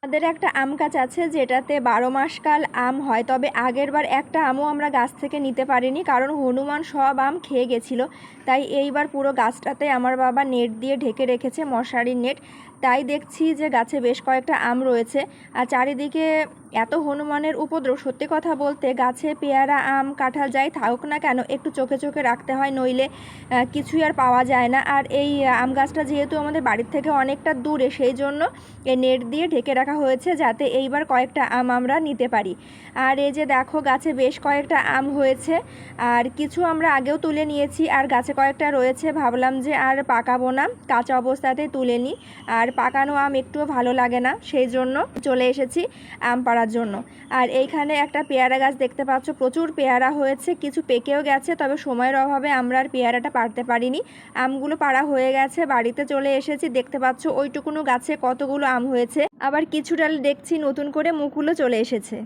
আমাদের একটা আম গাছ আছে যেটাতে 12 মাস কাল আম হয়, তবে আগের বার একটা আমও আমরা গাছ থেকে নিতে পারিনি, কারণ হনুমান সব আম খেয়ে গেছিলো। তাই এইবার পুরো গাছটাতে আমার বাবা নেট দিয়ে ঢেকে রেখেছে, মশারির নেট। তাই দেখছি যে গাছে বেশ কয়েকটা আম রয়েছে। আর চারিদিকে এত হনুমানের উপদ্রব, সত্যি কথা বলতে গাছে পেয়ারা, আম, কাঁঠাল যাই থাকুক না কেন একটু চোখে চোখে রাখতে হয়, নইলে কিছুই আর পাওয়া যায় না। আর এই আম গাছটা যেহেতু আমাদের বাড়ির থেকে অনেকটা দূরে, সেই জন্য এই নেট দিয়ে ঢেকে রাখা হয়েছে যাতে এইবার কয়েকটা আম আমরা নিতে পারি। আর এই যে দেখো, গাছে বেশ কয়েকটা আম হয়েছে, আর কিছু আমরা আগেও তুলে নিয়েছি, আর গাছে কয়েকটা রয়েছে। ভাবলাম যে আর পাকাবো না, কাঁচা অবস্থাতেই তুলে নিই। আর পাকানো আম একটুও ভালো লাগে না, সেই জন্য চলে এসেছি আম পাড়ার জন্য। আর এইখানে একটা পেয়ারা গাছ দেখতে পাচ্ছ, প্রচুর পেয়ারা হয়েছে, কিছু পেকেও গেছে, তবে সময়ের অভাবে আমরা আর পেয়ারাটা পাড়তে পারিনি। আমগুলো পাড়া হয়ে গেছে, বাড়িতে চলে এসেছি। দেখতে পাচ্ছ ওইটুকুনো গাছে কতগুলো আম হয়েছে, আবার কিছু ডাল দেখছি নতুন করে মুকুলও চলে এসেছে।